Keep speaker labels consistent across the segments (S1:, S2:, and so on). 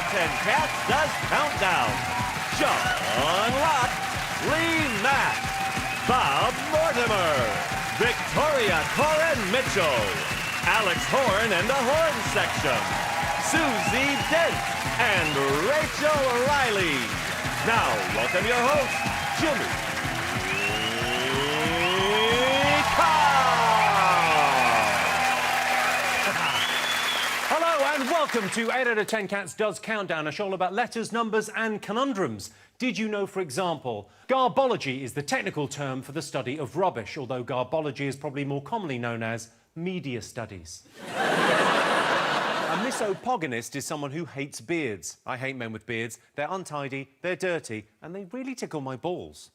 S1: 10 Cats does Countdown. John Locke, Lee Mack, Bob Mortimer, Victoria Coren Mitchell, Alex Horne and the Horne section, Susie Dent, and Rachel Riley. Now, welcome your host, Jimmy
S2: And welcome to 8 out of 10 Cats Does Countdown, a show all about letters, numbers and conundrums. Did you know, for example, garbology is the technical term for the study of rubbish, although garbology is probably more commonly known as media studies. A misopogonist is someone who hates beards. I hate men with beards. They're untidy, they're dirty, and they really tickle my balls.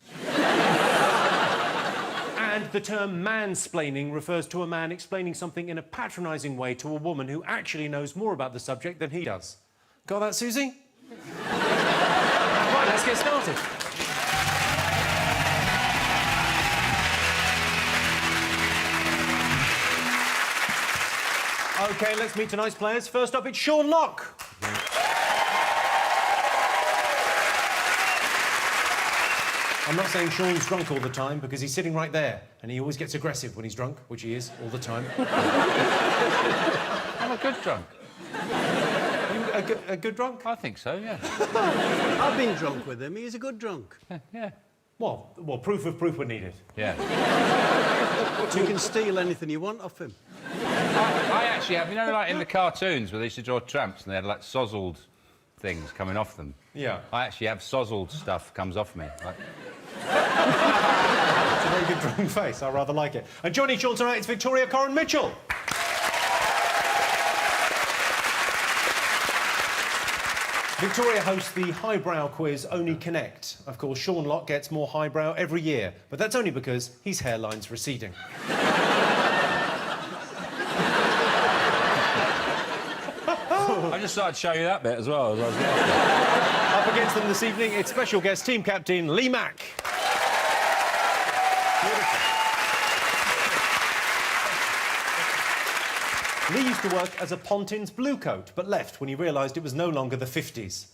S2: And the term mansplaining refers to a man explaining something in a patronising way to a woman who actually knows more about the subject than he does. Got that, Susie? Right, let's get started. OK, let's meet tonight's players. First up, it's Sean Locke. I'm not saying Sean's drunk all the time, because he's sitting right there, and he always gets aggressive when he's drunk, which he is all the time.
S3: I'm a good drunk.
S2: You a good drunk?
S3: I think so, yeah.
S4: I've been drunk with him. He's a good drunk.
S3: Yeah.
S2: Well, proof of proof when needed.
S3: Yeah.
S4: You can steal anything you want off him.
S3: I actually have, you know, like in the cartoons where they used to draw tramps and they had, like, sozzled things coming off them.
S2: Yeah.
S3: I actually have sozzled stuff comes off me. Like...
S2: It's a very good drunk face. I rather like it. And joining Sean tonight is Victoria Coren Mitchell. Victoria hosts the highbrow quiz Only Connect. Of course, Sean Locke gets more highbrow every year, but that's only because his hairline's receding.
S3: I just thought I'd show you that bit as well.
S2: Up against them this evening, it's special guest team captain Lee Mack. Lee used to work as a Pontin's bluecoat, but left when he realised it was no longer the 50s.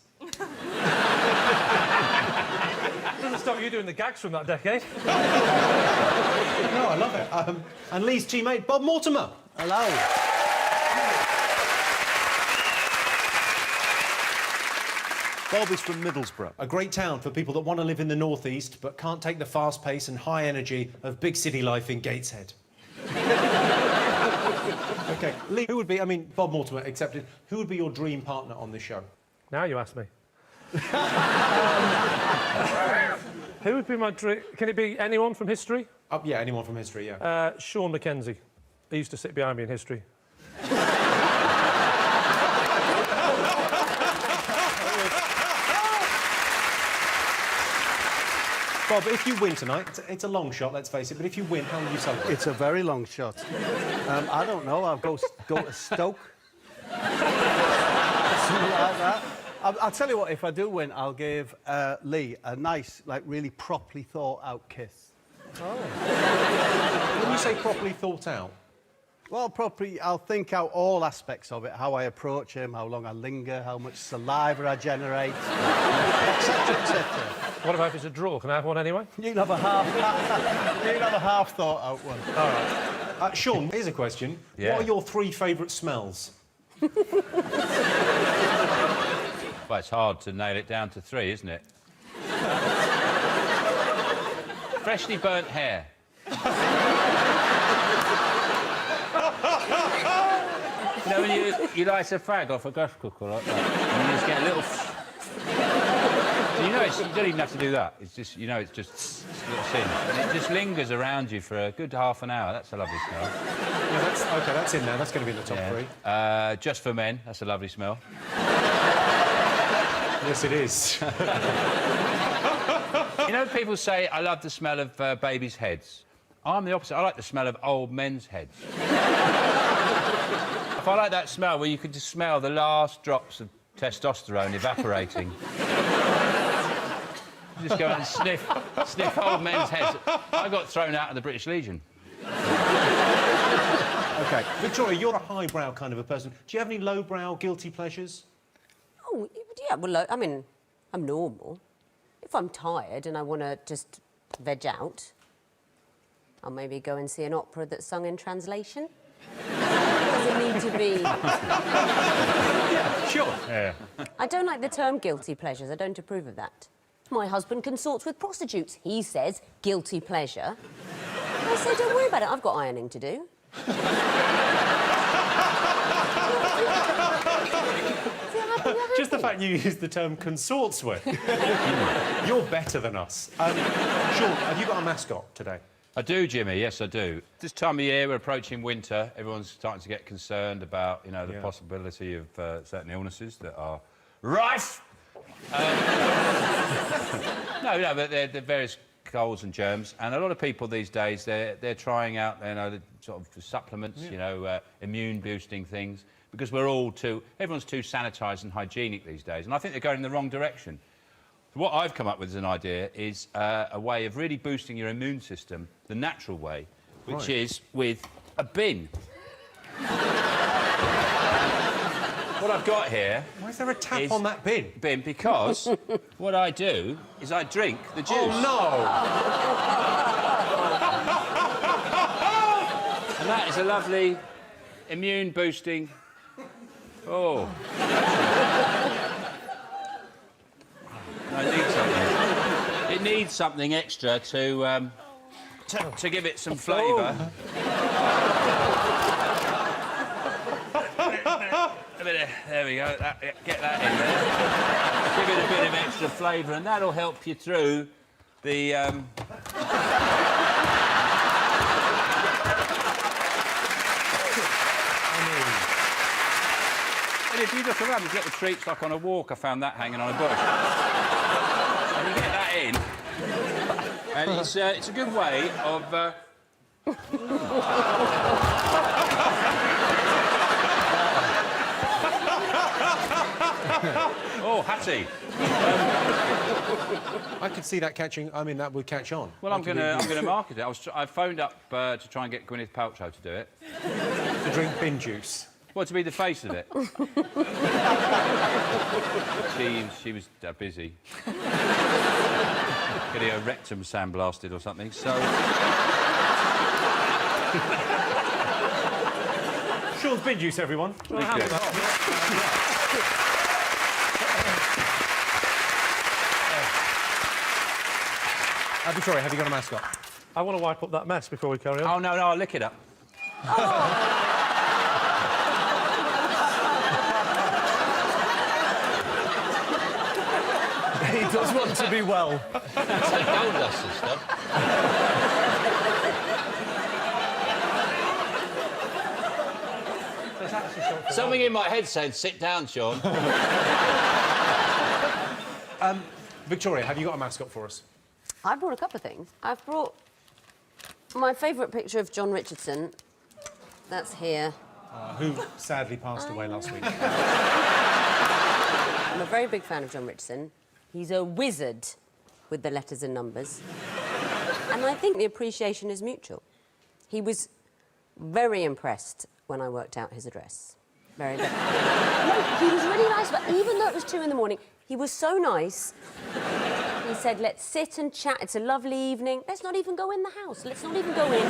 S5: Doesn't stop you doing the gags from that decade.
S2: No, I love it. And Lee's teammate, Bob Mortimer.
S4: Hello.
S2: Bob is from Middlesbrough, a great town for people that want to live in the northeast but can't take the fast pace and high energy of big city life in Gateshead. OK, Lee, who would be, I mean, Bob Mortimer accepted, who would be your dream partner on this show?
S5: Now you ask me. Who would be my dream? Can it be anyone from history?
S2: Yeah, anyone from history, yeah.
S5: Sean Mackenzie. He used to sit behind me in history.
S2: Bob, if you win tonight, it's a long shot, let's face it, but if you win, how will you celebrate?
S4: It's a very long shot. I don't know. I'll go to Stoke. Something like that. I'll tell you what, if I do win, I'll give Lee a nice, like, really properly thought-out kiss.
S2: Oh. When you say properly thought out?
S4: Well, properly, I'll think out all aspects of it, how I approach him, how long I linger, how much saliva I generate, etc., etc.
S5: What about if it's a draw? Can I have one anyway?
S4: You can have a half thought-out one.
S2: All right. Sean, here's a question.
S3: Yeah.
S2: What are your 3 favourite smells?
S3: Well, it's hard to nail it down to 3, isn't it? Freshly burnt hair. You know, when you light a fag off a gas cooker like that, and you just get a little... You know, you don't even have to do that. It's just, you know, it's just a little sin. And it just lingers around you for a good half an hour. That's a lovely smell.
S2: Yeah, OK, that's in there. That's going to be in the top 3.
S3: Just for men. That's a lovely smell.
S2: Yes, it is.
S3: You know, people say, I love the smell of babies' heads. I'm the opposite. I like the smell of old men's heads. If I like that smell where you can just smell the last drops of testosterone evaporating. You just go and sniff old men's heads. I got thrown out of the British Legion.
S2: OK. Victoria, you're a highbrow kind of a person. Do you have any lowbrow guilty pleasures?
S6: Oh, Yeah, well, I mean, I'm normal. If I'm tired and I want to just veg out, I'll maybe go and see an opera that's sung in translation. Doesn't need to be...
S2: Yeah, sure.
S3: Yeah.
S6: I don't like the term guilty pleasures. I don't approve of that. My husband consorts with prostitutes. He says guilty pleasure. I say, don't worry about it. I've got ironing to do.
S2: Just the fact you used the term consorts with. You're better than us. Sean, have you got a mascot today?
S3: I do, Jimmy, yes, I do. This time of year, we're approaching winter. Everyone's starting to get concerned about, you know, the possibility of certain illnesses that are rife. No, but they're various colds and germs, and a lot of people these days, they're trying out, you know, the sort of supplements, you know, immune-boosting things, because everyone's too sanitised and hygienic these days, and I think they're going in the wrong direction. What I've come up with as an idea is a way of really boosting your immune system the natural way, which is with a bin. What I've got here...
S2: Why is there a tap on that bin?
S3: Because what I do is I drink the juice.
S2: Oh, no!
S3: And that is a lovely immune-boosting... Oh. It needs something extra to give it some flavour. There we go. Get that in there. Give it a bit of extra flavour, and that'll help you through the. And if you look around, you get the treats like on a walk. I found that hanging on a bush. And you get that in, and it's a good way of. Oh, Hattie.
S2: I could see that catching... I mean, that would catch on.
S3: Well, I'm going to market it. I phoned up to try and get Gwyneth Paltrow to do it.
S2: To drink bin juice.
S3: Well, to be the face of it. She was busy. Getting her rectum sandblasted or something, so...
S2: Sean's bin juice, everyone. Victoria, have you got a mascot?
S5: I want to wipe up that mess before we carry on.
S3: Oh, no, I'll lick it up.
S4: He does want to be well.
S3: That's like gold dust and stuff. Something in my head said, sit down, Sean.
S2: Victoria, have you got a mascot for us?
S6: I've brought a couple of things. I've brought my favourite picture of John Richardson. That's here.
S2: Who sadly passed away last week.
S6: I'm a very big fan of John Richardson. He's a wizard with the letters and numbers. And I think the appreciation is mutual. He was very impressed when I worked out his address. Very, very... No, he was really nice, but even though it was 2 in the morning, he was so nice. He said, let's sit and chat. It's a lovely evening. Let's not even go in the house. Let's not even go in.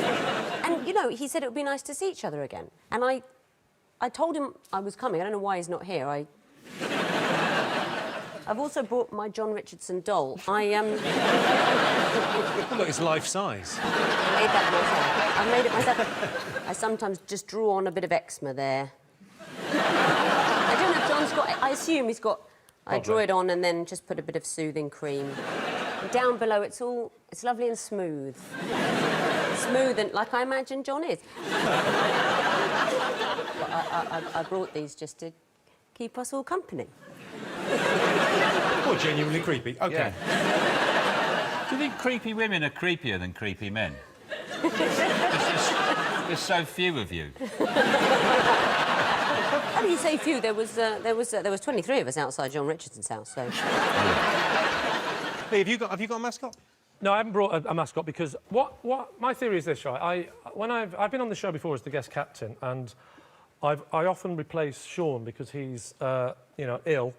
S6: And, you know, he said it would be nice to see each other again. And I told him I was coming. I don't know why he's not here. I've also brought my John Richardson doll.
S2: Look, it's life-size.
S6: I made that myself. I made it myself. I sometimes just draw on a bit of eczema there. I don't know if John's got... I assume he's got... I draw it on and then just put a bit of soothing cream. And down below, it's lovely and smooth. Smooth and like I imagine John is. I brought these just to keep us all company.
S2: Oh, genuinely creepy. OK.
S3: Yeah. Do you think creepy women are creepier than creepy men? There's so few of you.
S6: How do you say few? There was 23 of us outside John Richardson's house, so...
S2: Hey, have you got a mascot?
S5: No, I haven't brought a mascot because my theory is this, right? I've been on the show before as the guest captain, and I often replace Sean because he's you know, ill,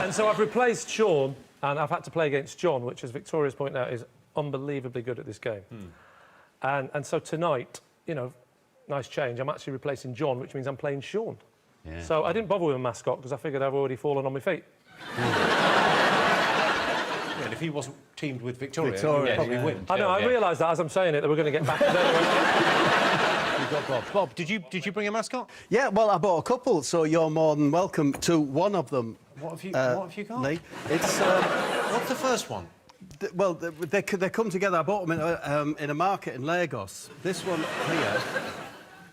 S5: And so I've replaced Sean, and I've had to play against John, which, as Victoria's pointed out, is unbelievably good at this game. And so tonight, you know, nice change, I'm actually replacing John, which means I'm playing Sean.
S3: Yeah.
S5: So I didn't bother with a mascot because I figured I've already fallen on my feet.
S2: Yeah, and if he wasn't teamed with Victoria, he would probably win.
S5: I know, I realised that as I'm saying it, that we're going to get back together.
S2: You've got Bob. Bob, did you bring a mascot?
S4: Yeah, well, I bought a couple, so you're more than welcome to one of them.
S2: What have you got?
S4: Lee. It's...
S2: What's the first one?
S4: Well, they come together. I bought them in a market in Lagos. This one here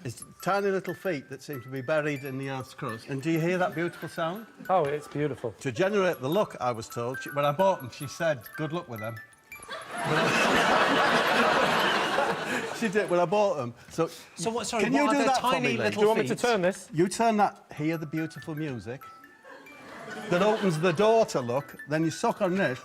S4: is tiny little feet that seem to be buried in the earth's crust. And do you hear that beautiful sound?
S5: Oh, it's beautiful.
S4: To generate the look, I was told, when I bought them, she said, good luck with them. She did when I bought them. So
S2: what? Sorry,
S4: can
S2: what
S4: you
S2: are
S4: do
S2: they,
S4: that
S2: tiny
S4: for me, Lee?
S2: little
S5: Do you want me to
S2: feet?
S5: turn this?
S4: You turn that, hear the beautiful music, that opens the door to look, then you suck on this,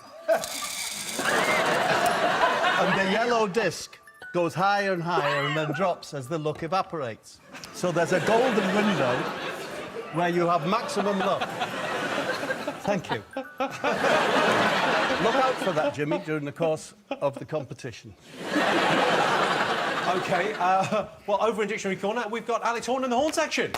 S4: and the yellow disc goes higher and higher and then drops as the look evaporates. So there's a golden window where you have maximum luck. Thank you. Look out for that, Jimmy, during the course of the competition.
S2: OK, well, over in Dictionary Corner, we've got Alex Horne in the Horne section.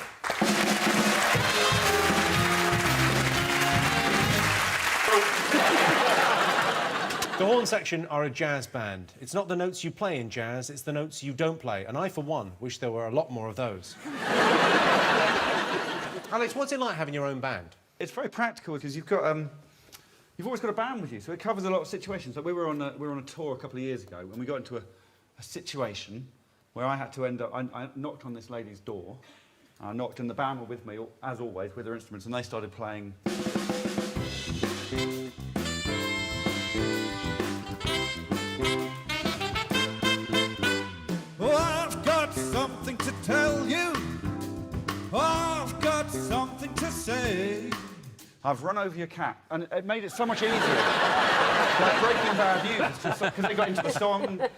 S2: The Horne section are a jazz band. It's not the notes you play in jazz, it's the notes you don't play. And I, for one, wish there were a lot more of those. Alex, what's it like having your own band?
S7: It's very practical because you've got you've always got a band with you, so it covers a lot of situations. Like we were on a tour a couple of years ago, and we got into a situation where I had to end up. I knocked on this lady's door. I knocked, and the band were with me, as always, with their instruments, and they started playing.
S8: Oh, I've got something to tell you. I've got something to say.
S7: I've run over your cat, and it made it so much easier. Like Breaking Bad news, because they got into the song, and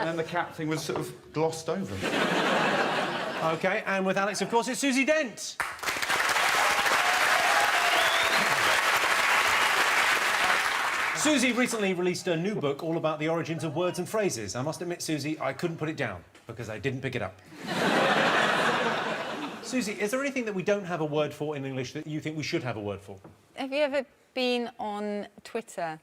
S7: then the cat thing was sort of glossed over.
S2: OK, and with Alex, of course, it's Susie Dent. Susie recently released a new book all about the origins of words and phrases. I must admit, Susie, I couldn't put it down because I didn't pick it up. Susie, is there anything that we don't have a word for in English that you think we should have a word for?
S9: Have you ever been on Twitter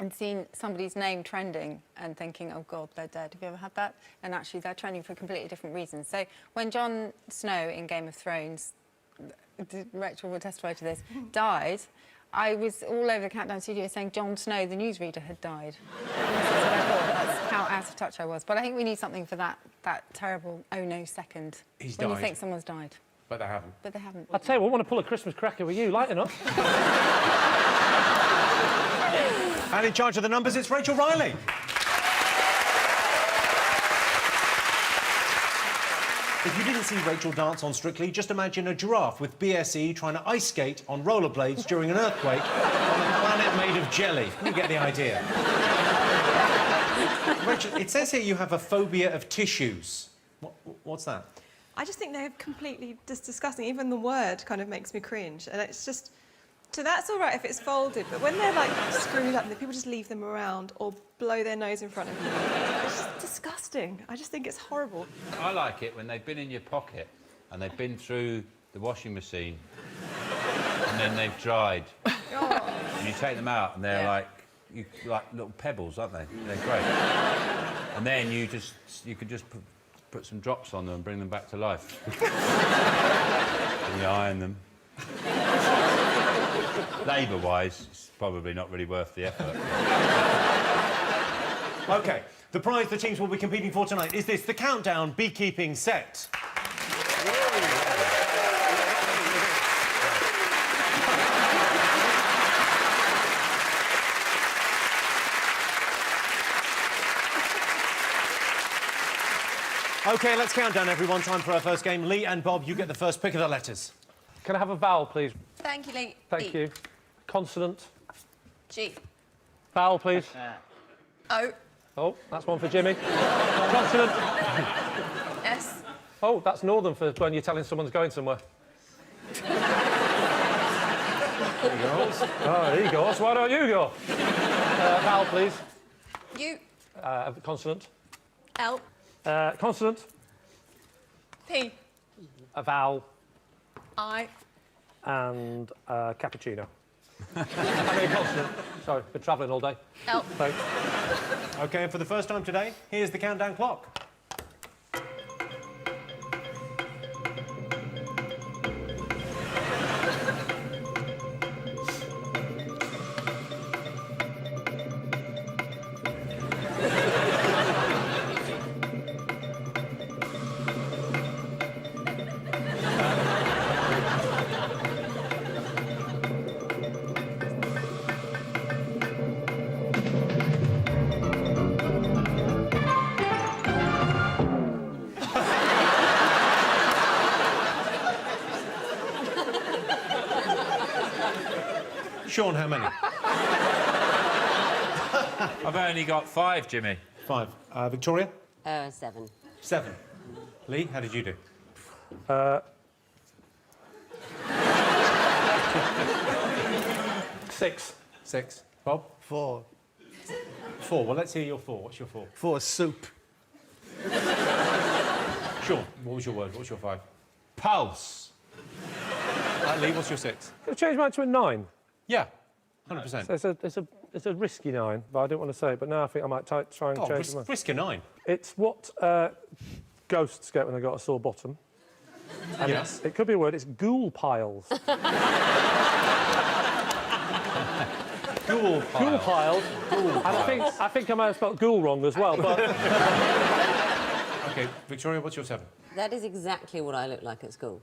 S9: and seen somebody's name trending and thinking, oh, God, they're dead? Have you ever had that? And actually, they're trending for completely different reasons. So when Jon Snow in Game of Thrones, Rachel will testify to this, died, I was all over the Countdown studio saying Jon Snow, the newsreader, had died. That's how out of touch I was. But I think we need something for that terrible oh no second.
S2: He's
S9: when
S2: died.
S9: you think someone's died.
S2: But they haven't.
S9: But they haven't.
S5: I'd say, well, I want to pull a Christmas cracker with you, lighten up.
S2: And in charge of the numbers, it's Rachel Riley. If you didn't see Rachel dance on Strictly, just imagine a giraffe with BSE trying to ice skate on rollerblades during an earthquake on a planet made of jelly. You get the idea. Rachel, it says here you have a phobia of tissues. What's that?
S10: I just think they're completely disgusting. Even the word kind of makes me cringe. And it's just... So that's all right if it's folded, but when they're, like, screwed up, people just leave them around or blow their nose in front of you. It's just disgusting. I just think it's horrible.
S3: I like it when they've been in your pocket and they've been through the washing machine and then they've dried. And you take them out and they're like little pebbles, aren't they? They're great. And then you could just put some drops on them and bring them back to life. And you iron them. Labour-wise, it's probably not really worth the effort.
S2: OK, the prize the teams will be competing for tonight is this, the Countdown Beekeeping Set. OK, let's count down, everyone. Time for our first game. Lee and Bob, you get the first pick of the letters.
S5: Can I have a vowel, please?
S10: Thank you, Lee.
S5: Thank you. Consonant.
S10: G.
S5: Vowel, please.
S10: O.
S5: Oh, that's one for Jimmy. Consonant.
S10: S.
S5: Oh, that's northern for when you're telling someone's going somewhere. Oh, there you go. So why don't you go? Vowel, please.
S10: U.
S5: Consonant.
S10: L.
S5: Consonant.
S10: P.
S5: A vowel.
S10: I.
S5: And cappuccino. I mean, consonant. Sorry, been travelling all day.
S10: L.
S5: Thanks.
S2: OK, and for the first time today, here's the countdown clock. Sean, how many?
S3: I've only got 5, Jimmy.
S2: 5. Victoria?
S6: 7.
S2: 7. Lee, how did you do?
S5: 6.
S2: 6. Bob?
S4: 4.
S2: 4. Well, let's hear your 4. What's your 4?
S4: 4 soup.
S2: Sean, what was your word? What's your 5?
S3: Pulse.
S2: Lee, what's your 6?
S5: Can I change mine to a 9?
S2: Yeah, 100%.
S5: So it's a risky 9, but I didn't want to say it. But now I think I might try and change mine.
S2: Risk a 9.
S5: It's what ghosts get when they got a sore bottom. And
S2: Yes.
S5: it could be a word. It's ghoul piles.
S2: Ghoul
S5: Ghoul piles. And I think I might have spelled ghoul wrong as well. But
S2: OK, Victoria, what's your 7?
S6: That is exactly what I look like at school.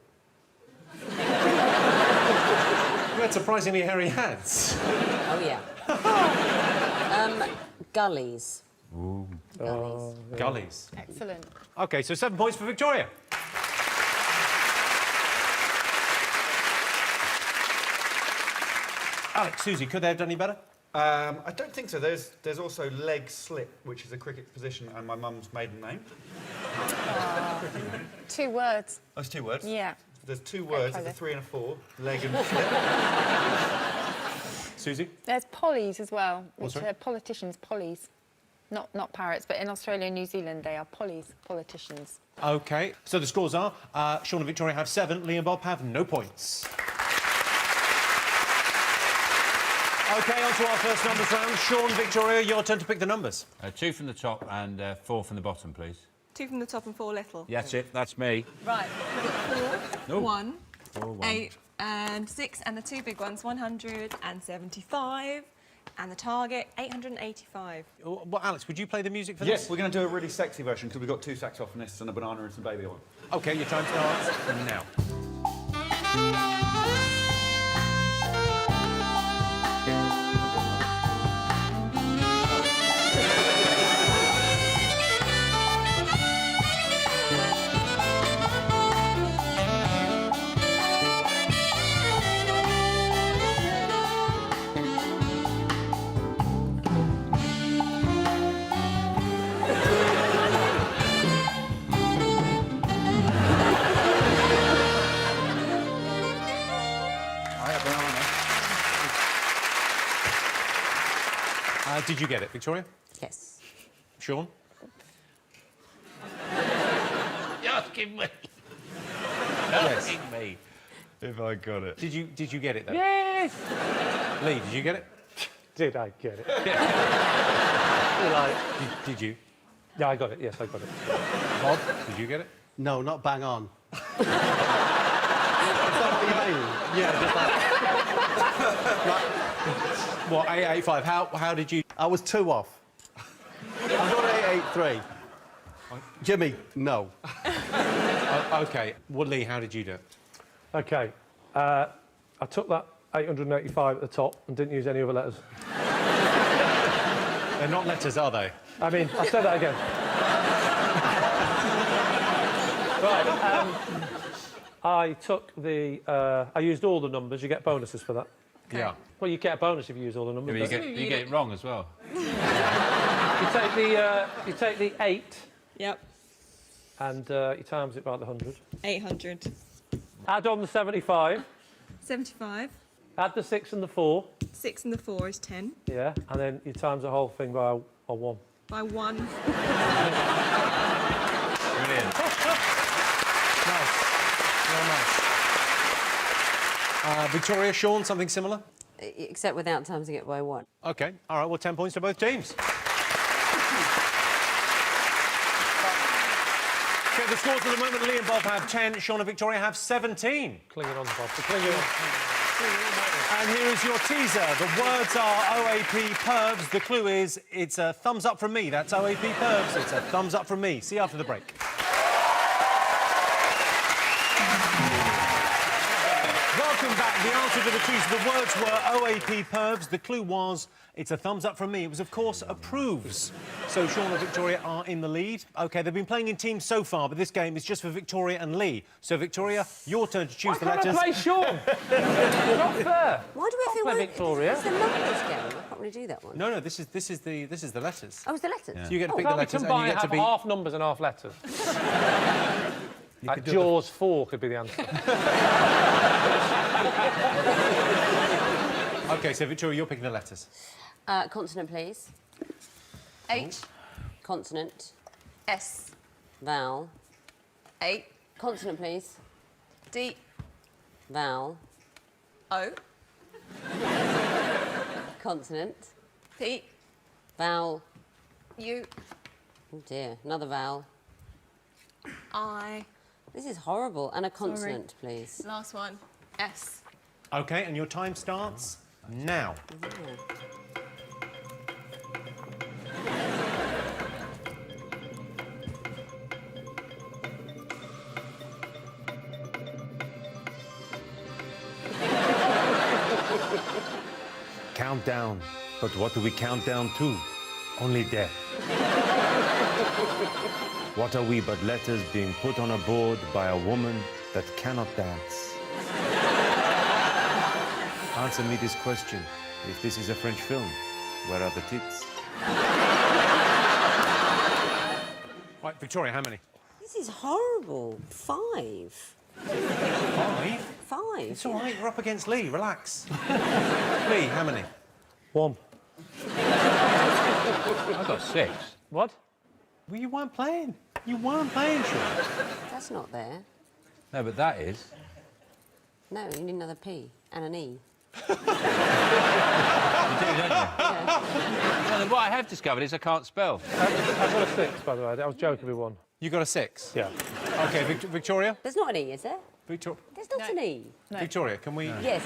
S2: You had surprisingly hairy hands.
S6: Oh, yeah. Gullies.
S2: Ooh.
S6: Gullies.
S2: Gullies.
S9: Excellent.
S2: OK, so 7 points for Victoria. Alex, Susie, could they have done any better?
S7: I don't think so. There's also leg slip, which is a cricket position and my mum's maiden name.
S9: 2 words.
S7: Oh, it's 2 words?
S9: Yeah.
S7: There's 2 words,
S9: try
S7: there's a
S9: this.
S7: 3 and a 4, leg and slip.
S2: Susie?
S9: There's pollies as well, which
S2: sorry?
S9: are politicians, pollies. Not parrots, but in Australia and New Zealand they are pollies, politicians.
S2: OK, so the scores are Sean and Victoria have 7, Lee and Bob have no points. OK, on to our first numbers round. Sean, Victoria, your turn to pick the numbers.
S3: 2 from the top and 4 from the bottom, please.
S10: 2 from the top and 4 little.
S3: That's it. That's me.
S10: Right. We've got 4,
S3: No.
S10: 1,
S3: 4, 1.
S10: 8 and 6, and the 2 big ones, 175, and the target, 885.
S2: Well, Alex, would you play the music for
S7: Yes,
S2: this?
S7: we're going to do a really sexy version because we've got 2 saxophonists and a banana and some baby oil.
S2: OK, your time starts now. Did you get it, Victoria?
S6: Yes.
S2: Sean?
S3: You're asking me.
S2: Yes.
S3: Asking me.
S7: If I got it.
S2: Did you get it, though?
S5: yes,
S2: Lee, did you get it?
S5: did I get it?
S2: Did you?
S5: Yeah, I got it. Yes, I got it.
S2: Bob, did you get it?
S4: No, not bang on. Is that what you mean?
S2: Yeah, just like... What, 885? How did you...
S4: I was 2 off. I got 883. Jimmy, no.
S2: OK. Well, Lee, how did you do it?
S5: OK. I took that 885 at the top and didn't use any other letters.
S2: They're not letters, are they?
S5: I mean, I'll say that again. Right. I took the... I used all the numbers. You get bonuses for that.
S2: Yeah.
S5: Well, you get a bonus if you use all the numbers.
S3: Yeah, but you get it wrong as well.
S5: You take the 8
S10: Yep.
S5: and you times it by the 100.
S10: 800.
S5: Add on the 75.
S10: 75.
S5: Add the 6 and the 4.
S10: 6 and the 4 is 10.
S5: Yeah, and then you times the whole thing by a 1.
S10: By 1.
S3: Brilliant.
S2: Nice. Very nice. Victoria, Sean, something similar?
S6: Except without timesing it by 1.
S2: OK. All right, well, 10 points to both teams. OK, the scores at the moment, Lee and Bob have 10, Sean and Victoria have 17.
S5: Clinging on, Bob. Clinging on.
S2: And here is your teaser. The words are OAP pervs. The clue is it's a thumbs up from me. That's OAP pervs. It's a thumbs up from me. See you after the break. Welcome back. The answer to the teaser. The words were OAP pervs. The clue was it's a thumbs up from me. It was, of course, approves. So Sean and Victoria are in the lead. OK, they've been playing in teams so far, but this game is just for Victoria and Lee. So, Victoria, your turn to choose the letters.
S5: Why can't I play Sean? Not fair.
S6: Why do we feel
S5: play Victoria.
S6: It's the numbers game. I can't really do that one.
S2: No, this is the letters.
S6: Oh, it's the letters?
S2: So you get to pick the
S5: Can't we
S2: letters and you
S5: combine
S2: get to
S5: have
S2: be...
S5: half numbers and half letters? Like Jaws 4 could be the answer.
S2: OK, so Victoria, you're picking the letters.
S6: Consonant, please.
S9: H.
S6: Consonant.
S9: S.
S6: Vowel.
S9: A.
S6: Consonant, please.
S9: D.
S6: Vowel.
S9: O.
S6: Consonant.
S9: P.
S6: Vowel.
S9: U.
S6: Oh, dear. Another vowel.
S9: I.
S6: This is horrible. And a consonant, please.
S9: Last one. S.
S2: OK, and your time starts now. Countdown. But what do we count down to? Only death. What are we but letters being put on a board by a woman that cannot dance? Answer me this question. If this is a French film, where are the tits? Right, Victoria, how many?
S6: This is horrible. 5.
S2: 5?
S6: 5.
S2: It's all right, you're up against Lee, relax. Lee, how many?
S5: 1.
S3: I've got 6.
S5: What?
S2: Well, you weren't playing. You weren't playing, Sean.
S6: That's not there.
S3: No, but that is.
S6: No, you need another P and an E.
S3: You do, don't you? No, what I have discovered is I can't spell.
S5: I've got a 6, by the way. I was joking with 1.
S2: You got a 6?
S5: Yeah.
S2: OK, Victoria?
S6: There's not an E, is there?
S2: There's
S6: not an E.
S2: Victoria, can we...
S6: Yes.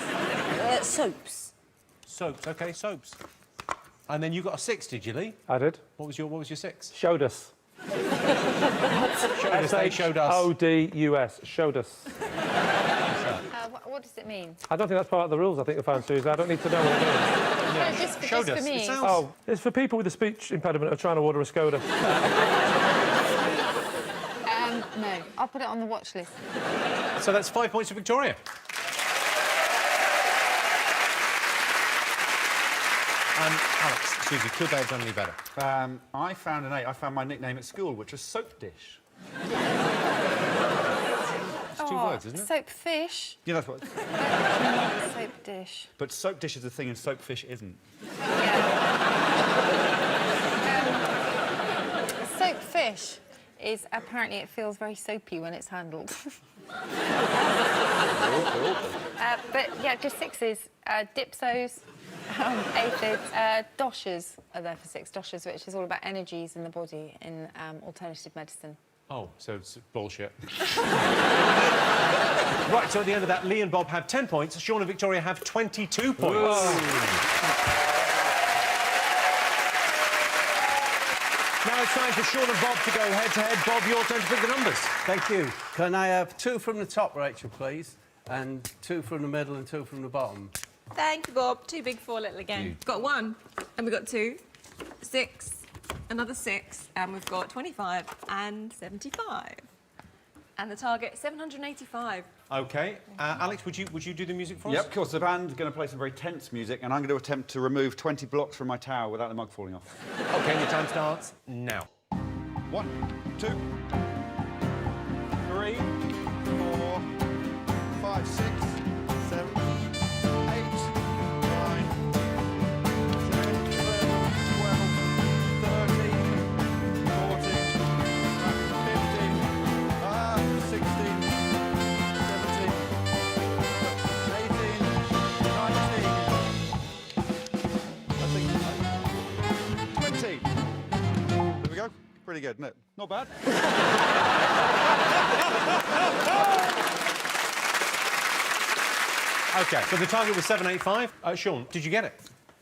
S6: Soaps.
S2: Soaps, OK, soaps. And then you got a 6, did you, Lee?
S5: I did.
S2: What was your 6?
S5: Showed us.
S2: Showed us, they showed us.
S5: S-H-O-D-U-S. Showed us.
S9: What does it mean?
S5: I don't think that's part of the rules, I think, the found, Susan. I don't need to know what it means.
S9: No, just
S2: Showed
S9: for
S2: us.
S9: me.
S2: It sounds...
S5: Oh, it's for people with a speech impediment who are trying to order a Skoda.
S9: No, I'll put it on the watch list.
S2: So that's 5 points for Victoria. Alex, Susie, could they have done any better?
S7: I found an 8. I found my nickname at school, which was Soap Dish.
S2: It's 2 words, isn't it?
S9: Soap fish.
S7: Yeah, that's what...
S9: Soap dish.
S7: But soap dish is a thing and soap fish isn't.
S9: Soap fish is apparently it feels very soapy when it's handled. But yeah, just 6s. Dipsos, aphids, doshas are there for 6. Doshas, which is all about energies in the body in alternative medicine.
S2: Oh, so it's bullshit. Right, so at the end of that, Lee and Bob have 10 points. Sean and Victoria have 22 points. Now it's time for Sean and Bob to go head-to-head. Bob, your turn to pick the numbers.
S4: Thank you. Can I have 2 from the top, Rachel, please? And 2 from the middle and 2 from the bottom.
S10: Thank you, Bob. 2 big, 4 little again. Got 1, and we got 2, 6, another 6, and we've got 25 and 75. And the target, 785.
S2: OK. Alex, would you do the music for us?
S7: Yep, of course. The band's going to play some very tense music, and I'm going to attempt to remove 20 blocks from my tower without the mug falling off.
S2: OK, your time starts now.
S7: 1, 2, 3, 4, 5, 6, 7, 8, pretty good, isn't it? Not bad.
S2: OK, so the target was 785. Sean, did you get it?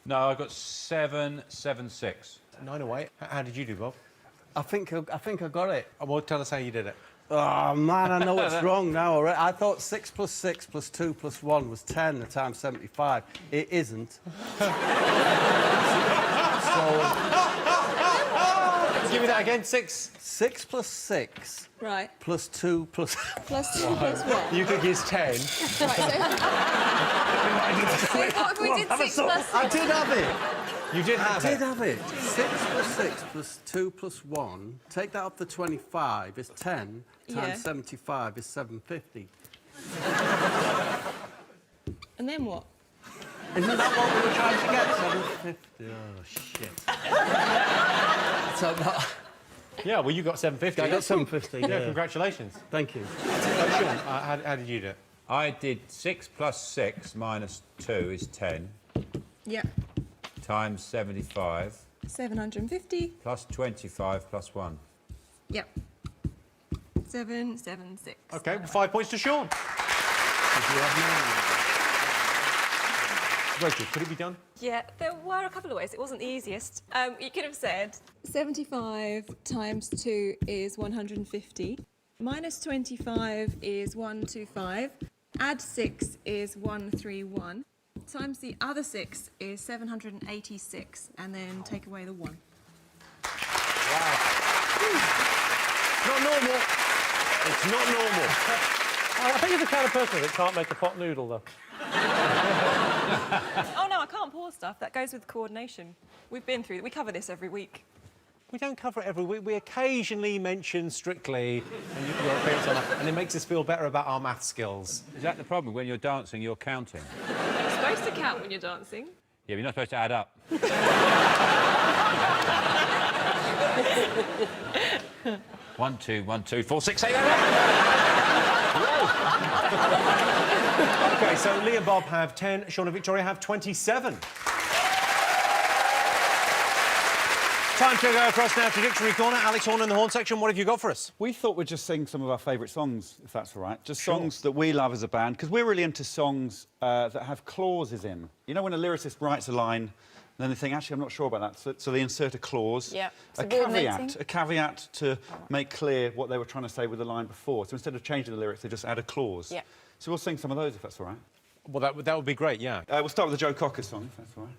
S3: No, I got 776.
S2: 9 away. How did you do, Bob?
S4: I think I got it.
S2: Well, tell us how you did it.
S4: Oh, man, I know it's wrong now already. I thought 6 + 6 + 2 + 1 was 10 times 75. It isn't.
S2: Give me that again. 6.
S4: 6 + 6
S10: Right.
S4: + 2 +
S10: +2 + 1.
S2: You could use 10.
S10: Right, so what if we did 6 + 6?
S4: I did have it.
S2: You did have
S4: I
S2: it.
S4: did have it. 6 + 6 + 2 + 1. Take that off the 25 is 10 times
S10: Yeah.
S4: 75 is 750.
S10: And then what?
S4: Isn't that what we were trying to get? 750. Oh, shit. So that...
S2: Yeah, well, you got 750.
S4: I got 750,
S2: Yeah,
S4: yeah.
S2: congratulations.
S4: Thank you.
S2: Sean, how did you do it?
S3: I did 6 + 6 - 2 is 10,
S10: Yeah.
S3: times 75,
S10: 750.
S3: plus 25 plus 1.
S10: Yep. 776.
S2: OK, 5 points to Sean. Rachel, could it be done?
S10: Yeah, there were a couple of ways. It wasn't the easiest. You could have said 75 times 2 is 150. Minus 25 is 125. Add 6 is 131. Times the other 6 is 786. And then take away the 1.
S2: Not normal. It's not normal.
S5: I think you're the kind of person that can't make a pot noodle, though.
S10: Oh, no, I can't pour stuff. That goes with coordination. We've been through it. We cover this every week.
S2: We don't cover it every week. We occasionally mention Strictly and your appearance on that, and it makes us feel better about our math skills.
S3: Is that the problem? When you're dancing, you're counting?
S10: You're supposed to count when you're dancing.
S3: Yeah, but you're not supposed to add up. 1, 2, 1, 2, 4, 6, 8, 9.
S2: OK, so Lee and Bob have 10, Sean and Victoria have 27. Time to go across now to Dictionary Corner. Alex Horne in the Horne section. What have you got for us?
S7: We thought we'd just sing some of our favourite songs, if that's all right. Just songs that we love as a band, because we're really into songs that have clauses in. You know when a lyricist writes a line, and then they think, actually, I'm not sure about that, so they insert a clause.
S9: Yeah.
S7: A caveat to make clear what they were trying to say with the line before. So instead of changing the lyrics, they just add a clause.
S9: Yeah.
S7: So we'll sing some of those, if that's all right.
S2: Well, that would be great, yeah.
S7: We'll start with the Joe Cocker song, if that's all right.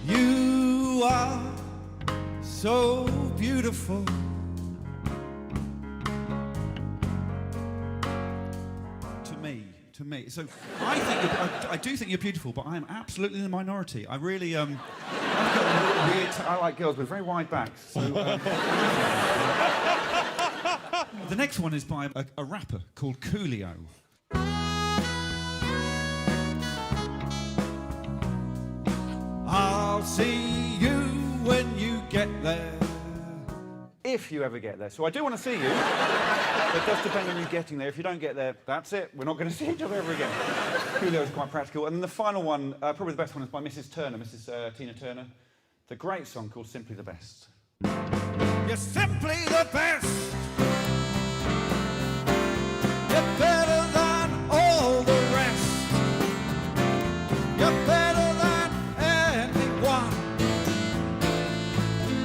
S8: You are so beautiful. To me. So I do think you're beautiful, but I am absolutely in the minority. I really
S7: I like girls with very wide backs. So,
S8: The next one is by a rapper called Coolio. I'll see you when you get there.
S7: if you ever get there. So I do want to see you, but it does depend on you getting there. If you don't get there, that's it. We're not going to see each other ever again. Coolio is quite practical. And then the final one, probably the best one, is by Mrs. Turner, Mrs. Tina Turner. The great song called Simply the Best.
S8: You're simply the best. You're better than all the rest. You're better than anyone.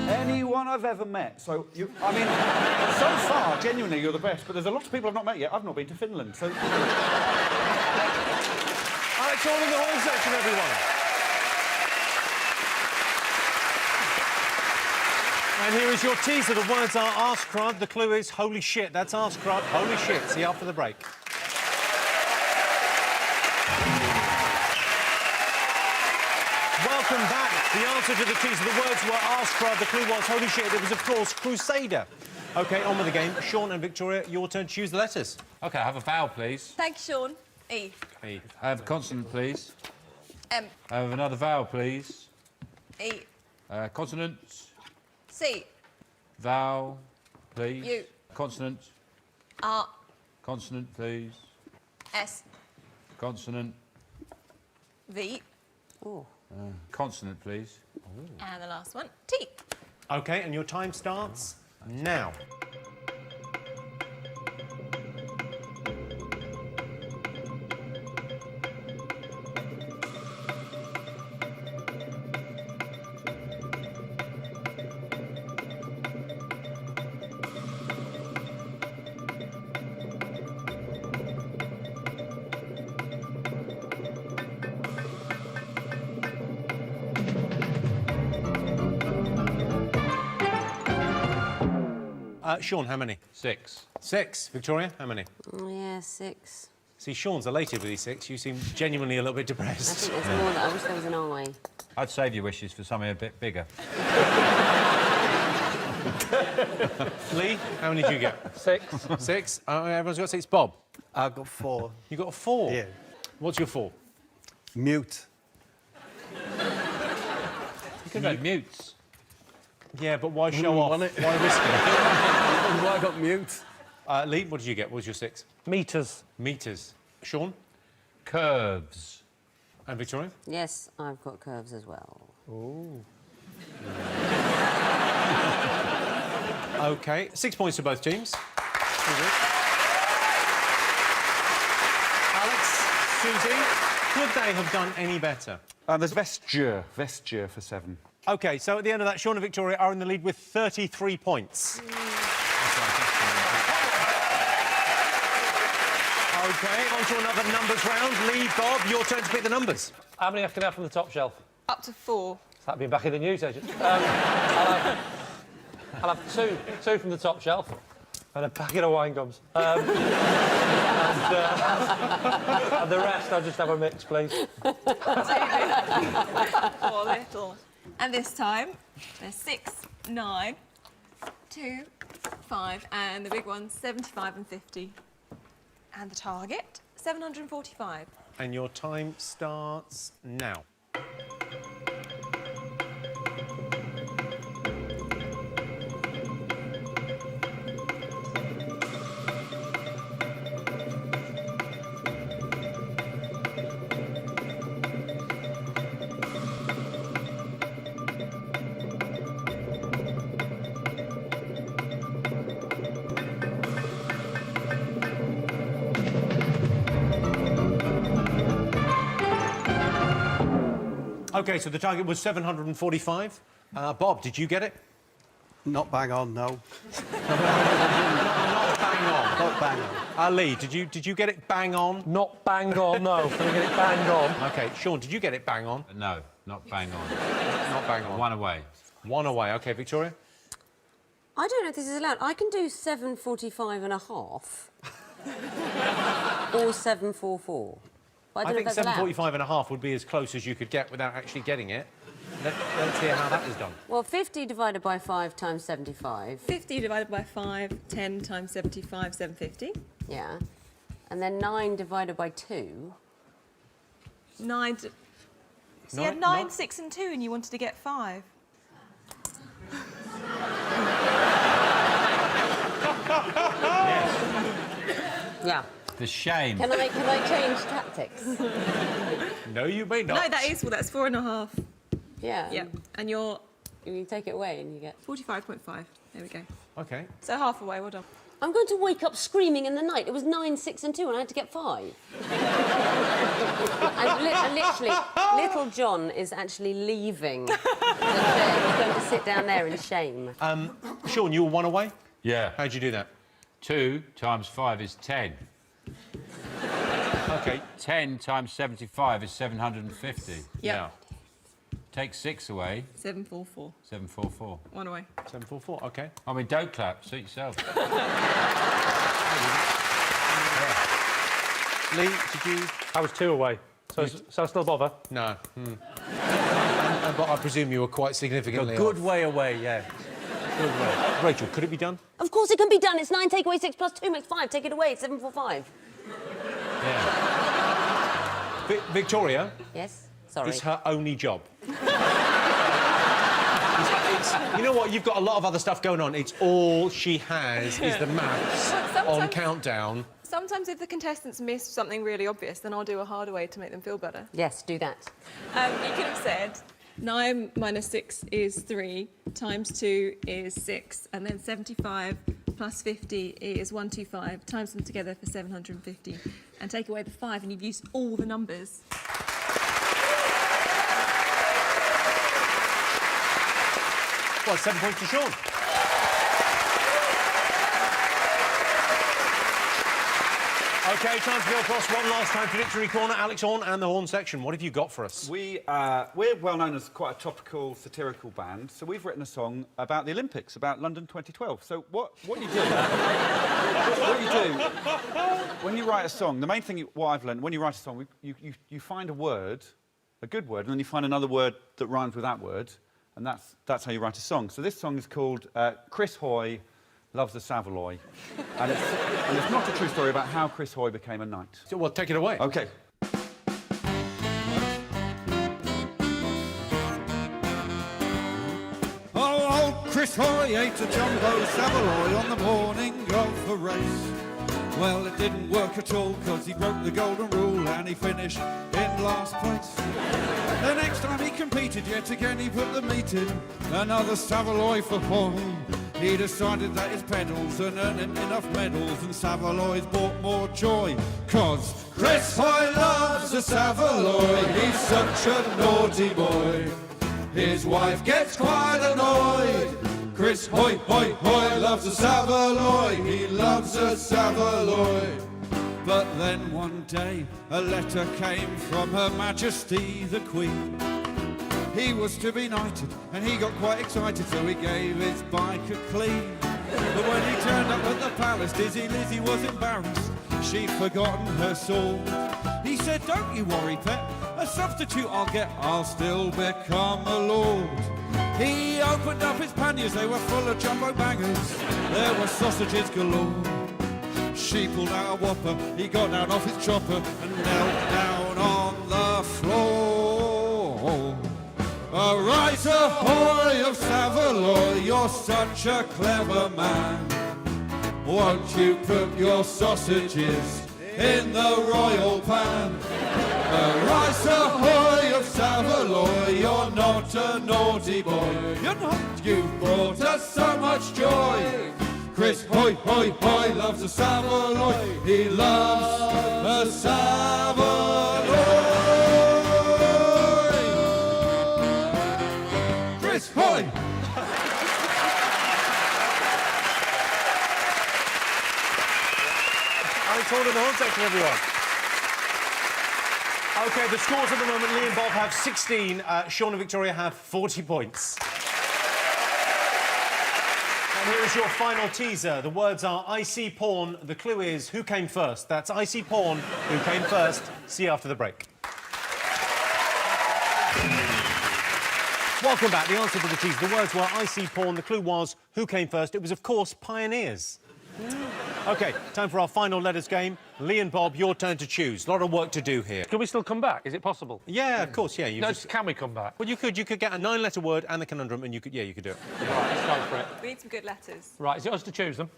S7: Anyone I've ever met. So, I mean, so far, genuinely, you're the best. But there's a lot of people I've not met yet. I've not been to Finland, so...
S2: Alex Horne in the Horne section, everyone. And here is your teaser. The words are arse crud. The clue is holy shit. That's arse crud, holy shit. See you after the break. Welcome back. The answer to the teaser, the words were arse crud. The clue was holy shit. It was, of course, Crusader. OK, on with the game. Sean and Victoria, your turn to choose the letters.
S3: OK, have a vowel, please.
S10: Thank you, Sean. E.
S3: E. Have a consonant, please.
S10: M.
S3: Have another vowel, please.
S10: E.
S3: Consonant.
S10: C.
S3: Vowel, please.
S10: U.
S3: Consonant.
S10: R.
S3: Consonant, please.
S10: S.
S3: Consonant.
S10: V.
S3: Consonant, please.
S10: And the last one, T.
S2: OK, and your time starts now. Sean, how many?
S3: 6.
S2: 6. Victoria, how many?
S6: Yeah, 6.
S2: See, Sean's elated with these 6. You seem genuinely a little bit
S6: I
S2: depressed.
S6: think there's more. I wish there was an eye.
S3: I'd save your wishes for something a bit bigger.
S2: Lee, how many did you get?
S5: 6.
S2: 6. Everyone's got 6. Bob?
S4: I've got 4.
S2: You got a 4?
S4: Yeah.
S2: What's your 4?
S4: Mute.
S3: You could have had mutes.
S2: Yeah, but why show off?
S4: want it.
S2: Why risk it?
S4: Why I got mute?
S2: Lee, what did you get? What was your 6?
S5: Meters.
S2: Meters. Sean?
S3: Curves.
S2: And Victoria?
S6: Yes, I've got curves as well.
S2: Ooh. OK, 6 points to both teams. Alex, Susie, could they have done any better?
S7: There's vesture for 7.
S2: OK, so at the end of that, Sean and Victoria are in the lead with 33 points. OK, on to another numbers round. Lee, Bob, your turn to pick the numbers.
S5: How many can I have from the top shelf?
S10: Up to 4.
S5: Is that being back in the newsagent? I'll have two from the top shelf and a packet of wine gums. And the rest, I'll just have a mix, please.
S10: 4 little. And this time, there's 6, 9, 2, 5, and the big ones, 75 and 50. And the target, 745.
S2: And your time starts now. OK, so the target was 745. Bob, did you get it?
S4: Not bang on, no.
S2: Not bang on.
S4: Not bang on.
S2: Lee, did you get it bang on?
S5: Not bang on, no. Can I get it banged on?
S2: OK, Sean, did you get it bang on?
S3: No, not bang on.
S2: Not bang on.
S3: 1 away.
S2: 1 away. OK, Victoria?
S6: I don't know if this is allowed. I can do 745 and a half. Or 744. But I don't know
S2: think
S6: if that's allowed.
S2: 745 and a half would be as close as you could get without actually getting it. Let's hear how that is done.
S6: Well, 50 divided by 5 times 75.
S10: 50 divided by 5, 10 times 75, 750.
S6: Yeah. And then 9 divided by 2.
S10: 9. So you had 9, 6 and 2 and you wanted to get 5.
S6: Yeah.
S3: The shame.
S6: Can I change tactics?
S2: No, you may not.
S10: No, that's 4.5.
S6: Yeah.
S10: Yeah. And you're
S6: You take it away and you get...
S10: 45.5. There we go.
S2: OK.
S10: So half away, well done.
S6: I'm going to wake up screaming in the night. It was 9, 6 and 2 and I had to get 5. And literally, little John is actually leaving the chair. He's going to sit down there in shame.
S2: Sean, you were 1 away?
S3: Yeah.
S2: How'd you do that?
S3: 2 times 5 is 10.
S2: OK.
S3: 10 times 75 is 750.
S10: Yeah.
S2: Now,
S3: Take 6 away.
S10: 744.
S3: 744.
S10: 1 away.
S2: 744, OK.
S3: I mean, don't clap. Suit yourself.
S2: Lee, did you...
S5: I was 2 away. So I still bother?
S2: No. But I presume you were quite significantly
S4: A good
S2: off.
S4: way away, yeah.
S2: Good way. Rachel, could it be done?
S6: Of course it can be done. It's 9 take away 6 plus 2 makes 5. Take it away. It's 745.
S2: Yeah. Victoria...
S6: Yes? Sorry.
S2: It's her only job. You know what? You've got a lot of other stuff going on. It's all she has is the maths on countdown.
S10: Sometimes if the contestants miss something really obvious, then I'll do a harder way to make them feel better.
S6: Yes, do that.
S10: You could have said 9 minus 6 is 3, times 2 is 6, and then 75 plus 50 is 125. Times them together for 750, and take away the 5, and you've used all the numbers.
S2: Well, 7 points to Sean. OK, time to go across one last time to Victory Corner. Alex Horne and the Horne section. What have you got for us?
S7: We're well known as quite a topical, satirical band, so we've written a song about the Olympics, about London 2012. So what you do... what you do, when you write a song, the main thing, what I've learned, when you write a song, you find a word, a good word, and then you find another word that rhymes with that word, and that's how you write a song. So this song is called Chris Hoy Loves the Savoy, and it's not a true story about how Chris Hoy became a knight.
S2: So, well, take it away.
S7: OK.
S8: Oh, old Chris Hoy ate a jumbo Savoy on the morning of the race. Well, it didn't work at all, because he broke the golden rule and he finished in last place. The next time he competed, yet again he put the meat in. Another Savoy for Hoy. He decided that his pedals are earning enough medals, and Savoy's brought more joy. 'Cause Chris Hoy loves a Savoy, he's such a naughty boy. His wife gets quite annoyed. Chris Hoy, Hoy, Hoy loves a Savoy, he loves a Savoy. But then one day a letter came from Her Majesty the Queen. He was to be knighted, and he got quite excited, so he gave his bike a clean. But when he turned up at the palace, Dizzy Lizzie was embarrassed. She'd forgotten her sword. He said, "Don't you worry, pet. A substitute I'll get. I'll still become a lord." He opened up his panniers, they were full of jumbo bangers. There were sausages galore. She pulled out a whopper, he got down off his chopper and knelt down on the floor. Arise, ahoy of Savoy, you're such a clever man. Won't you put your sausages in the royal pan? Arise, ahoy of Savoy, you're not a naughty boy. You're not. You brought us so much joy. Chris Hoy, Hoy, Hoy loves a Savoy. He loves a Savoy. Chris Hoy.
S2: Alex Horne in the Horne section, everyone. OK, the scores at the moment, Lee and Bob have 16, Sean and Victoria have 40 points. And here is your final teaser. The words are I see porn. The clue is who came first. That's I see porn, who came first. See you after the break. Welcome back. The answer to the teaser. The words were I see porn. The clue was who came first. It was, of course, pioneers. OK, time for our final letters game. Lee and Bob, your turn to choose. A lot of work to do here.
S5: Can we still come back? Is it possible?
S2: Yeah, of course, yeah. You
S5: No,
S2: just...
S5: can we come back?
S2: Well, you could get a 9-letter word and the conundrum, and you could do it.
S5: Right, let's go for it.
S10: We need some good letters.
S5: Right, is it us to choose them?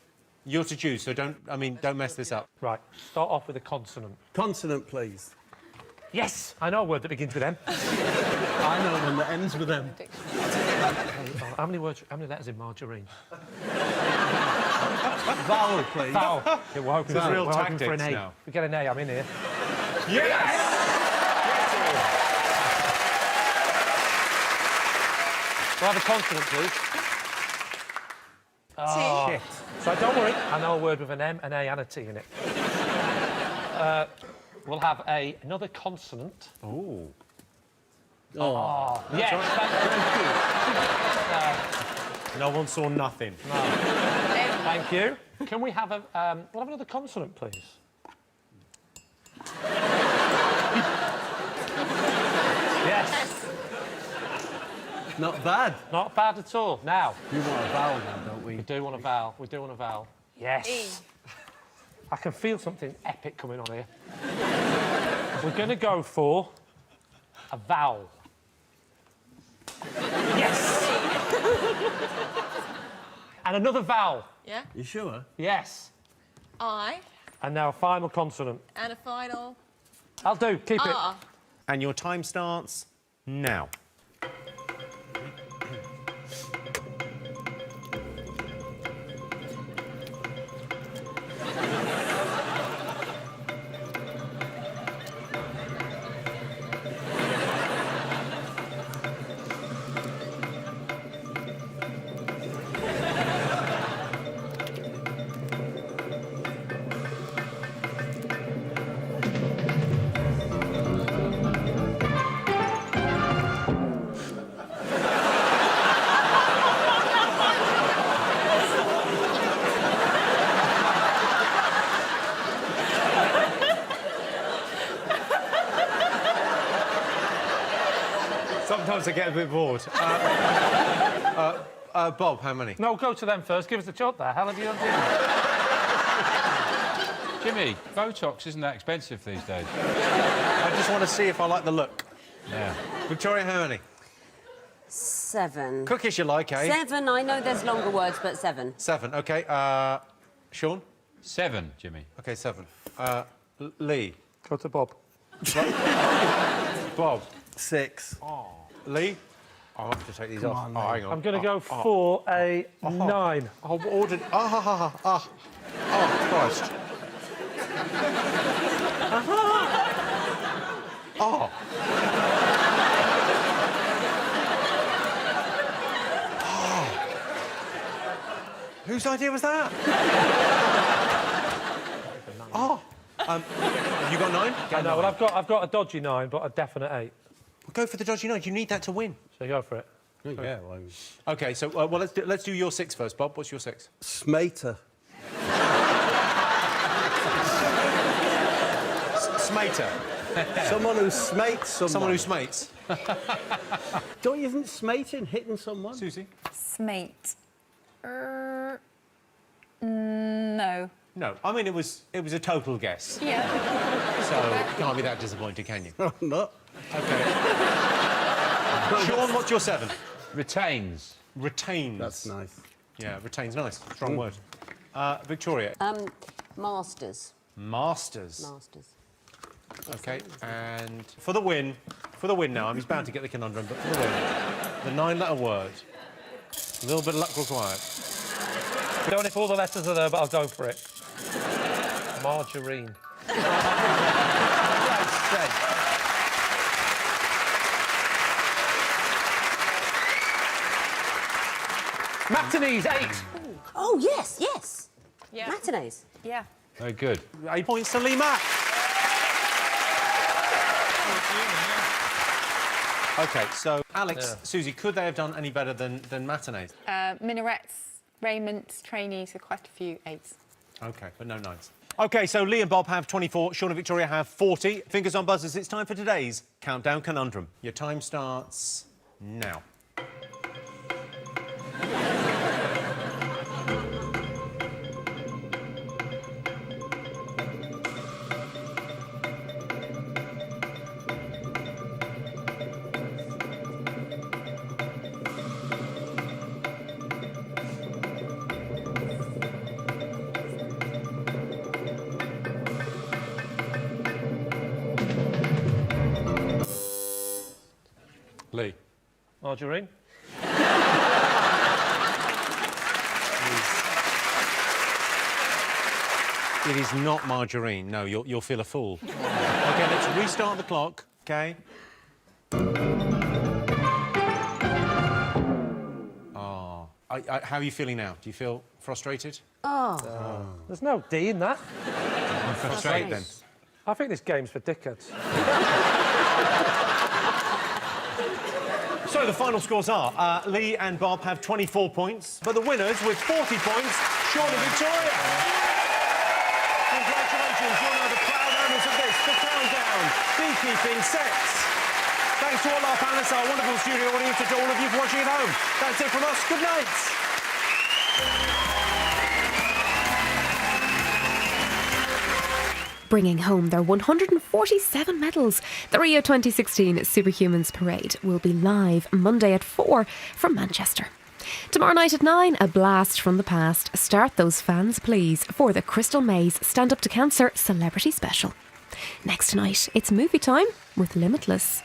S2: You're to choose, so don't mess this up.
S5: Right, start off with a consonant.
S4: Consonant, please.
S5: Yes! I know a word that begins with M.
S4: I know one that ends with M.
S5: How many letters in margarine?
S4: Vowel, please.
S5: Vowel. Yeah, we're hoping,
S2: This is real
S5: we're hoping for an
S2: tactics
S5: A.
S2: now.
S5: We get an A, I'm in here.
S2: Yes!
S5: We'll have a consonant, please. Oh, shit. So don't worry, I know a word with an M, an A and a T in it. We'll have another consonant.
S2: Oh.
S5: Oh, yes, thank you.
S2: No one saw nothing.
S5: No. Thank you. Can we have we'll have another consonant, please? Yes.
S4: Not bad.
S5: Not bad at all. Now.
S4: We want a vowel now, don't we?
S5: We do want a vowel. We do want a vowel. Yes.
S10: E.
S5: I can feel something epic coming on here. We're going to go for a vowel. Yes. And another vowel.
S10: Yeah?
S4: You sure?
S5: Yes.
S10: I.
S5: And now a final consonant.
S10: And a final.
S5: I'll do. Keep it.
S10: R.
S2: And your time starts now. Sometimes I get a bit bored. Bob, how many?
S5: No, go to them first. Give us a shot there. How have you done doing?
S3: Jimmy, Botox isn't that expensive these days.
S2: I just want to see if I like the look.
S3: Yeah.
S2: Victoria, how many?
S6: 7.
S2: Quick as you like, eh?
S6: 7. I know there's longer words, but 7.
S2: 7, OK. Sean?
S3: 7, Jimmy.
S2: OK, 7. Lee?
S5: Go to Bob.
S2: Bob?
S4: 6.
S2: Lee? I'll have to take these off.
S4: on,
S2: hang on.
S5: I'm going to go for a 9.
S2: I've ordered... Oh, Christ. Oh. Whose idea was that? You got 9?
S5: I know, well, I've got a dodgy 9, but a definite 8.
S2: Well, go for the dodgy 9. You need that to win.
S5: So go for it.
S4: Yeah, well,
S2: OK, so let's do your 6 first, Bob. What's your 6?
S4: Smater.
S2: Smater.
S4: Someone who smates someone.
S2: Someone who smates.
S4: Don't you think smating, hitting someone?
S2: Susie?
S9: Smate. No.
S2: No. I mean, it was a total guess.
S9: Yeah.
S2: So you can't be that disappointed, can you?
S4: Oh, no.
S2: OK. Sean, what's your 7?
S3: Retains.
S2: Retains.
S4: That's nice.
S2: Yeah, retains, nice. Strong word. Victoria?
S6: Masters.
S2: Masters.
S6: Masters.
S2: OK, and for the win now, he's bound to get the conundrum, but for the win, the 9-letter word. A little bit of luck required.
S5: I don't know if all the letters are there, but I'll go for it. Margarine. Matinees, 8.
S6: Oh, yes, yes.
S9: Yeah.
S6: Matinees.
S9: Yeah.
S3: Very good.
S2: 8 points to Lee Mack. OK, so Alex, Susie, could they have done any better than matinees?
S9: Minarets, raiments, trainees, so quite a few 8s.
S2: OK, but no 9s. OK, so Lee and Bob have 24, Sean and Victoria have 40. Fingers on buzzers, it's time for today's Countdown Conundrum. Your time starts now. Lee.
S5: Margarine.
S2: It is not margarine. No, you'll feel a fool. OK, let's restart the clock, OK? Oh. How are you feeling now? Do you feel frustrated?
S5: There's no D in that.
S2: Frustrated, then.
S5: I think this game's for dickheads.
S2: So the final scores are Lee and Bob have 24 points, but the winners with 40 points, Sean and Victoria. Congratulations, you're now the proud owners of this, the Countdown Beekeeping Sets. Thanks to all our panellists, our wonderful studio audience, and to all of you for watching at home. That's it from us. Good night.
S11: Bringing home their 147 medals. The Rio 2016 Superhumans Parade will be live Monday at 4 from Manchester. Tomorrow night at 9, a blast from the past. Start those fans, please, for the Crystal Maze Stand Up to Cancer Celebrity Special. Next night, it's movie time with Limitless.